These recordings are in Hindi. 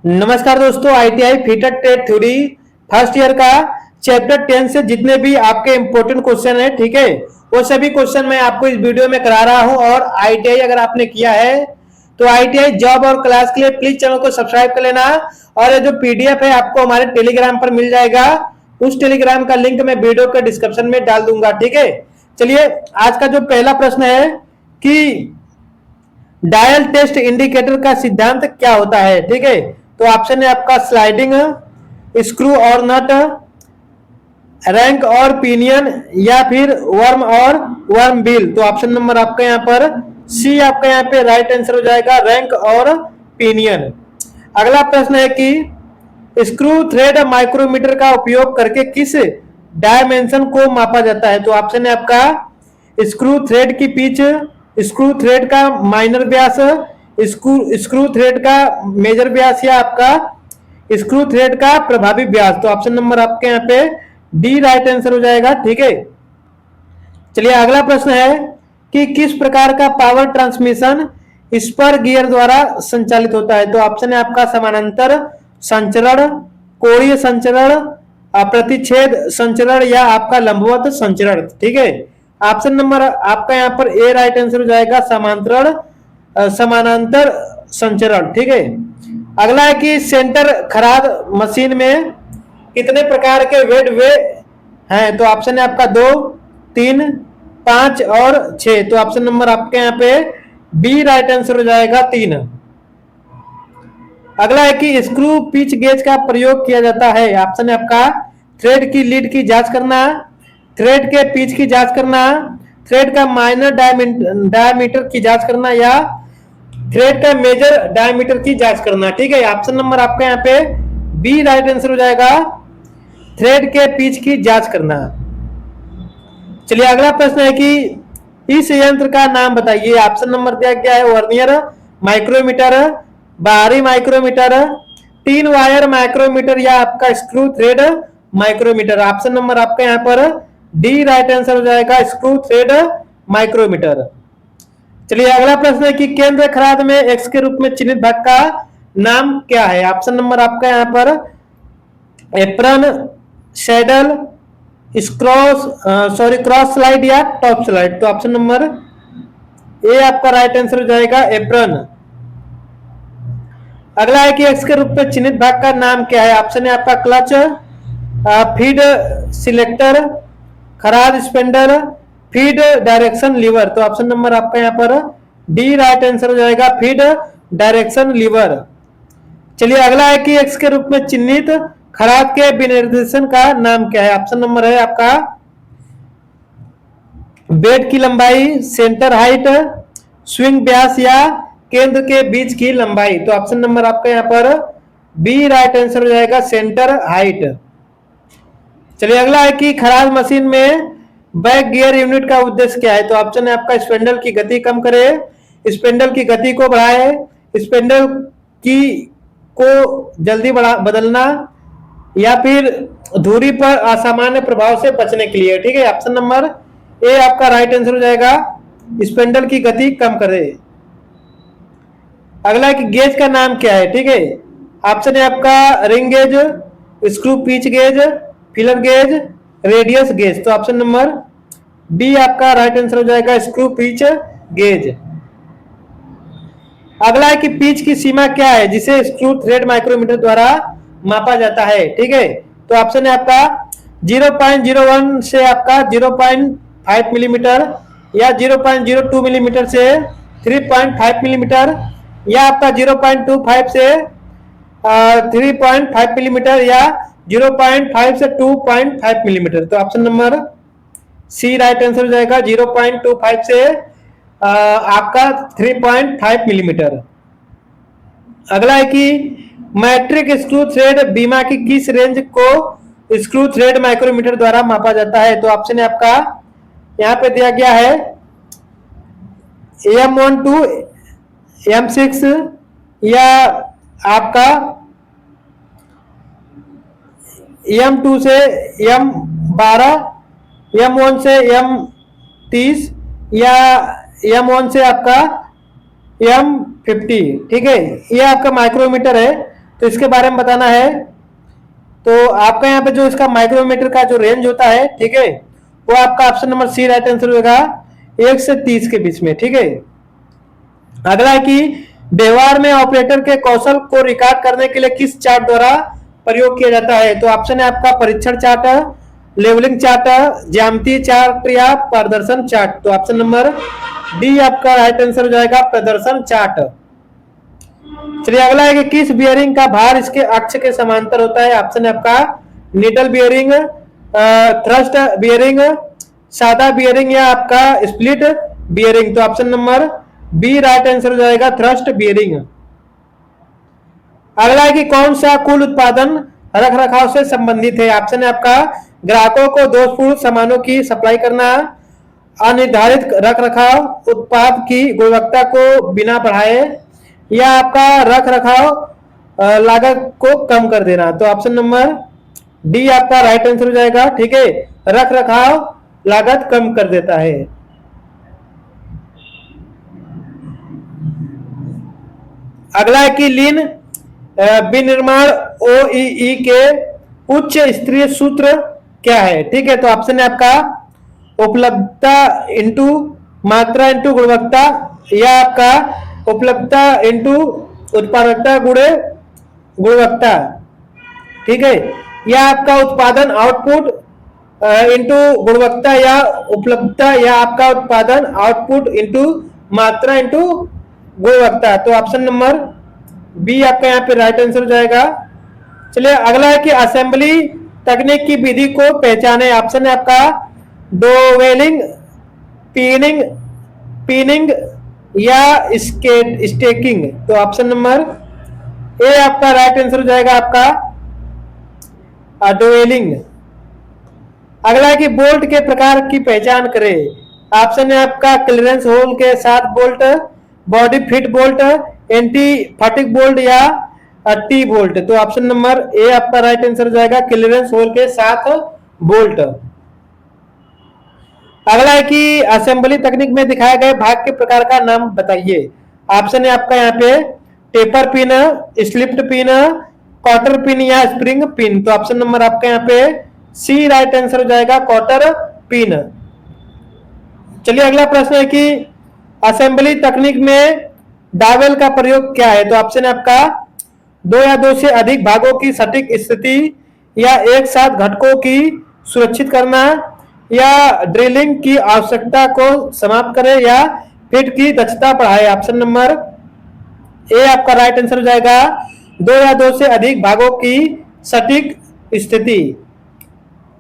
नमस्कार दोस्तों, आईटीआई फिटर टेट थ्योरी फर्स्ट ईयर का चैप्टर 10 से जितने भी आपके इंपॉर्टेंट क्वेश्चन है, ठीक है, वो सभी क्वेश्चन मैं आपको इस वीडियो में करा रहा हूं। और आईटीआई अगर आपने किया है तो आईटीआई जॉब और क्लास के लिए प्लीज चैनल को सब्सक्राइब कर लेना। और ये जो पीडीएफ है आपको हमारे टेलीग्राम पर मिल जाएगा, उस टेलीग्राम का लिंक मैं वीडियो के डिस्क्रिप्शन में डाल दूंगा, ठीक है। चलिए, आज का जो पहला प्रश्न है कि डायल टेस्ट इंडिकेटर का सिद्धांत क्या होता है, ठीक है। तो ऑप्शन है आपका स्लाइडिंग, स्क्रू और नट, रैंक और पिनियन, या फिर वर्म और वर्म बिल। तो ऑप्शन नंबर आपका यहाँ पर सी आपका यहाँ पे राइट आंसर हो जाएगा, रैंक और पिनियन। अगला प्रश्न है कि स्क्रू थ्रेड माइक्रोमीटर का उपयोग करके किस डायमेंशन को मापा जाता है। तो ऑप्शन है आपका स्क्रू थ्रेड की पिच, स्क्रू थ्रेड का माइनर व्यास, स्क्रू थ्रेड का मेजर व्यास, या आपका स्क्रू थ्रेड का प्रभावी व्यास। तो ऑप्शन नंबर आपके यहाँ पे डी राइट आंसर हो जाएगा, ठीक है। चलिए, अगला प्रश्न है कि किस प्रकार का पावर ट्रांसमिशन स्पर गियर द्वारा संचालित होता है। तो ऑप्शन है आपका समानांतर संचरण, कोणीय संचरण, प्रतिच्छेद संचरण, या आपका लंबवत संचरण, ठीक है। ऑप्शन नंबर आपका यहाँ पर ए राइट आंसर हो जाएगा, समानांतर संचरण, ठीक है। अगला है कि सेंटर खराद मशीन में कितने प्रकार के वेट वे हैं। तो ऑप्शन है आपका 2, 3, 5 और 6। तो ऑप्शन नंबर आपके यहाँ पे बी राइट आंसर हो जाएगा, 3। अगला है कि स्क्रू पिच गेज का प्रयोग किया जाता है। ऑप्शन है आपका थ्रेड की लीड की जांच करना, थ्रेड के पिच की जांच करना, थ्रेड का माइनर डायमीटर की जांच करना, या थ्रेड का मेजर डायमीटर की जांच करना, ठीक है। ऑप्शन नंबर आपका यहाँ पे बी राइट आंसर हो जाएगा, थ्रेड के पिच की जांच करना। चलिए, अगला प्रश्न है कि इस यंत्र का नाम बताइए। ऑप्शन नंबर दिया गया है वर्नियर माइक्रोमीटर, बाहरी माइक्रोमीटर, 3 वायर माइक्रोमीटर, या आपका screw thread micrometer. Option number आपका यहाँ पर डी राइट आंसर हो जाएगा, स्क्रू थ्रेड माइक्रोमीटर। चलिए, अगला प्रश्न है कि केंद्र खराद में एक्स के रूप में चिन्हित भाग का नाम क्या है। ऑप्शन नंबर आपका यहाँ पर एप्रन, सैडल, क्रॉस स्लाइड, या टॉप स्लाइड। तो ऑप्शन नंबर ए आपका राइट आंसर हो जाएगा, एप्रन। अगला है कि एक्स के रूप में चिन्हित भाग का नाम क्या है। ऑप्शन है आपका क्लच, फीड सिलेक्टर, खराद स्पेंडल, फीड डायरेक्शन लीवर। तो ऑप्शन नंबर आपका यहाँ पर डी राइट आंसर हो जाएगा, फीड डायरेक्शन लीवर। चलिए, अगला है कि एक्स के रूप में चिन्हित खराद के विनिर्देशन का नाम क्या है। ऑप्शन नंबर है आपका बेड की लंबाई, सेंटर हाइट, स्विंग व्यास, या केंद्र के बीच की लंबाई। तो ऑप्शन नंबर आपका यहाँ पर बी राइट आंसर हो जाएगा, सेंटर हाइट। चलिए, अगला है कि खराद मशीन में बैक गियर यूनिट का उद्देश्य क्या है। तो ऑप्शन है आपका स्पेंडल की गति कम करे, स्पेंडल की गति को बढ़ाए, स्पेंडल की को जल्दी बदलना, या फिर धुरी पर असामान्य प्रभाव से बचने के लिए, ठीक है। ऑप्शन नंबर ए आपका राइट आंसर हो जाएगा, स्पेंडल की गति कम करे। अगला कि गेज का नाम क्या है, ठीक है। ऑप्शन है आपका ring gauge, screw pitch gauge, filler gauge, radius gauge. तो ऑप्शन नंबर बी आपका राइट आंसर हो जाएगा, स्क्रू पिच गेज। अगला है कि पिच की सीमा क्या है जिसे स्क्रू थ्रेड माइक्रोमीटर द्वारा मापा जाता है, ठीक है। तो ऑप्शन है आपका 0.01 से आपका 0.5 मिलीमीटर, या 0.02 मिलीमीटर से 3.5 मिलीमीटर, या आपका 0.25 से 3.5 मिलीमीटर, या 0.5 से 2.5 मिलीमीटर। तो option number C right answer हो जाएगा, 0.25 से आपका 3.5 मिलीमीटर। अगला है कि मैट्रिक स्क्रू थ्रेड बीमा की किस रेंज को स्क्रू थ्रेड माइक्रोमीटर द्वारा मापा जाता है। तो ऑप्शन है आपका यहाँ पे दिया गया है M1 टू M6, या आपका M2 से M12, M1 से M30, या M1 से आपका M50, ठीक है। ये आपका माइक्रोमीटर है। तो इसके बारे में बताना है। तो आपका यहाँ पे जो इसका माइक्रोमीटर का जो रेंज होता है, ठीक है, वो आपका option number C right answer होगा 1 से 30 के बीच में, ठीक है। अगला है कि व्यवहार में ऑपरेटर के कौशल को रिकॉर्ड करने के लिए किस चार्ट द्वारा प्रयोग किया जाता है? तो ऑप्शन है आपका परीक्षण चार्ट, लेवलिंग चार्ट, ज्यामितीय चार्ट या प्रदर्शन चार्ट। तो ऑप्शन नंबर डी आपका राइट आंसर हो जाएगा प्रदर्शन चार्ट। चलिए अगला है कि किस बियरिंग का भार इसके अक्ष के समांतर होता है? ऑप्शन है आपका नीडल बियरिंग, थ्रस्ट बियरिंग, सादा बियरिंग या आपका स्प्लिट बियरिंग। तो option number B right answer हो जाएगा थ्रस्ट बियरिंग। अगला है कि कौन सा कुल उत्पादन रख रखाव से संबंधित है? ऑप्शन है आपका ग्राहकों को दोषपूर्ण सामानों की सप्लाई करना, अनिर्धारित रख रखाव, उत्पाद की गुणवत्ता को बिना बढ़ाए या आपका रख रखाव लागत को कम कर देना। तो ऑप्शन नंबर डी आपका राइट आंसर हो जाएगा, ठीक है, रख रखाव लागत कम कर देता है। अगला है कि लीन विनिर्माण ओईई के उच्च स्तरीय सूत्र क्या है? ठीक है, तो ऑप्शन है आपका उपलब्धता इंटू मात्रा इंटू गुणवत्ता या आपका उपलब्धता इंटू उत्पादकता गुणे गुणवत्ता, ठीक है, या आपका उत्पादन आउटपुट इंटू गुणवत्ता या उपलब्धता या आपका उत्पादन आउटपुट इंटू मात्रा इंटू गुणवत्ता। तो ऑप्शन नंबर बी आपका यहाँ पे राइट आंसर हो जाएगा। चलिए अगला है कि असेंबली तकनीक की विधि को पहचाने। ऑप्शन है आपका डोवेलिंग, पिनिंग, पिनिंग या स्टेकिंग। तो ऑप्शन नंबर ए आपका राइट आंसर हो जाएगा आपका डोवेलिंग। अगला है कि बोल्ट के प्रकार की पहचान करें। ऑप्शन है आपका क्लियरेंस होल के साथ bolt, body fit bolt, anti fatigue bolt या टी बोल्ट। तो ऑप्शन नंबर ए आपका राइट आंसर हो जाएगा क्लियरेंस होल के साथ बोल्ट। अगला है कि असेंबली तकनीक में दिखाए गए भाग के प्रकार का नाम बताइए। ऑप्शन है आपका यहाँ पे taper pin, slipped pin, quarter pin या स्प्रिंग पिन। तो ऑप्शन नंबर आपका यहाँ पे सी राइट आंसर हो जाएगा क्वार्टर पिन। चलिए अगला प्रश्न है कि असेंबली तकनीक में डावेल का प्रयोग क्या है? तो ऑप्शन है आपका दो या दो से अधिक भागों की सटीक स्थिति या एक साथ घटकों की सुरक्षित करना या ड्रिलिंग की आवश्यकता को समाप्त करे या फिट की दक्षता बढ़ाए। ऑप्शन नंबर ए आपका राइट आंसर हो जाएगा दो या दो से अधिक भागों की सटीक स्थिति।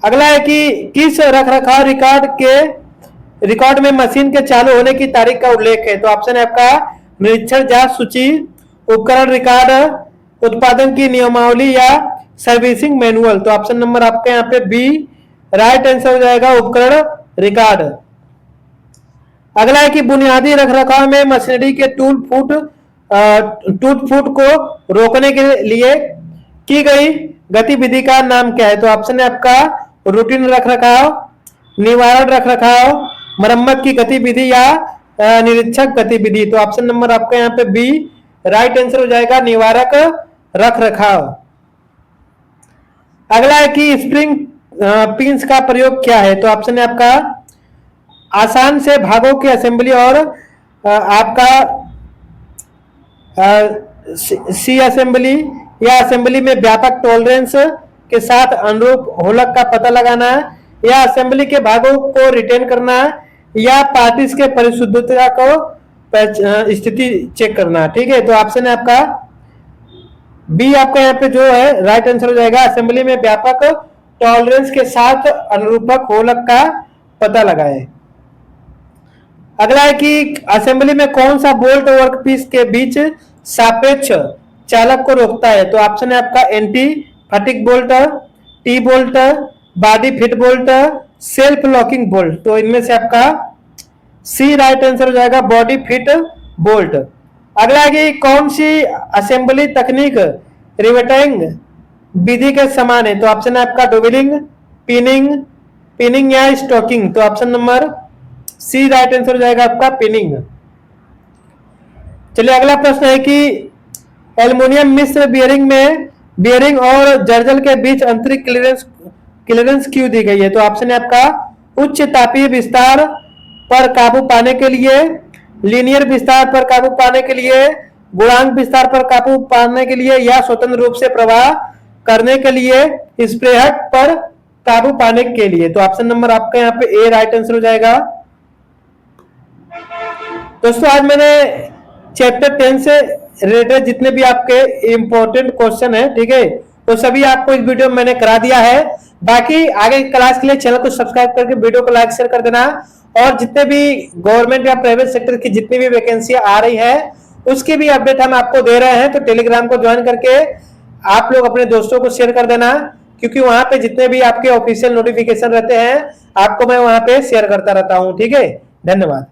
अगला है कि किस रखरखाव रिकॉर्ड में मशीन के चालू होने की तारीख का उल्लेख है? तो ऑप्शन है आपका निरीक्षण जांच सूची, उपकरण रिकॉर्ड, उत्पादन की नियमावली या सर्विसिंग मैनुअल। तो ऑप्शन नंबर आपके यहाँ पे बी राइट आंसर हो जाएगा उपकरण रिकॉर्ड। अगला है कि बुनियादी रखरखाव में मशीनरी के टूट फूट को रोकने के लिए की गई गतिविधि का नाम क्या है? तो ऑप्शन है आपका रूटीन रखरखाव, निवारण रखरखाव, मरम्मत की गतिविधि या निरीक्षक गतिविधि। तो ऑप्शन नंबर आपका यहाँ पे बी राइट आंसर हो जाएगा निवारक रखरखाव। अगला है कि स्प्रिंग पिंस का प्रयोग क्या है? तो ऑप्शन है आपका आसान से भागों की असेंबली और आपका सी असेंबली या असेंबली में व्यापक टॉलरेंस के साथ अनुरूप होलक का पता लगाना या असेंबली के भागों को रिटेन करना या पार्टिस के परिशुद्धता को स्थिति चेक करना। ठीक है, तो ऑप्शन है आपका बी आपका यहाँ पे जो है राइट आंसर हो जाएगा असेंबली में व्यापक टॉलरेंस के साथ अनुरूपक होलक का पता लगाए। अगला है कि असेंबली में कौन सा बोल्ट वर्कपीस के बीच सापेक्ष चालक को रोकता है? तो ऑप्शन है आपका anti fatigue bolt, T bolt, body fit bolt, self locking bolt. तो इनमें से आपका सी राइट आंसर हो जाएगा बॉडी फिट बोल्ट। अगला है कि कौन सी असेंबली तकनीक रिवेटिंग विधि के समान है? तो ऑप्शन है आपका डोवेलिंग, पिनिंग या स्टॉकिंग। तो option number C right answer हो जाएगा आपका पिनिंग। चलिए अगला प्रश्न है कि एल्युमिनियम मिश्र बियरिंग और जर्जल के बीच आंतरिक क्लियरेंस क्यों दी गई है? तो ऑप्शन है आपका उच्च तापीय विस्तार पर काबू पाने के लिए, लीनियर विस्तार पर काबू पाने के लिए, गुणांक विस्तार पर काबू पाने के लिए, या स्वतंत्र रूप से प्रवाह करने के लिए, स्प्रेहट पर काबू पाने के लिए। तो ऑप्शन नंबर आपका यहाँ पे ए राइट आंसर हो जाएगा। दोस्तों आज मैंने चैप्टर 10 से रिलेटेड जितने भी आपके इंपॉर्टेंट क्वेश्चन है, ठीक है, तो सभी आपको इस वीडियो में मैंने करा दिया है। बाकी आगे क्लास के लिए चैनल को सब्सक्राइब करके वीडियो को लाइक शेयर कर देना, और जितने भी गवर्नमेंट या प्राइवेट सेक्टर की जितनी भी वैकेंसी आ रही है उसकी भी अपडेट हम आपको दे रहे हैं। तो टेलीग्राम को ज्वाइन करके आप लोग अपने दोस्तों को शेयर कर देना, क्योंकि वहां पे जितने भी आपके ऑफिशियल नोटिफिकेशन रहते हैं आपको मैं वहां पे शेयर करता रहता हूं। ठीक है, धन्यवाद।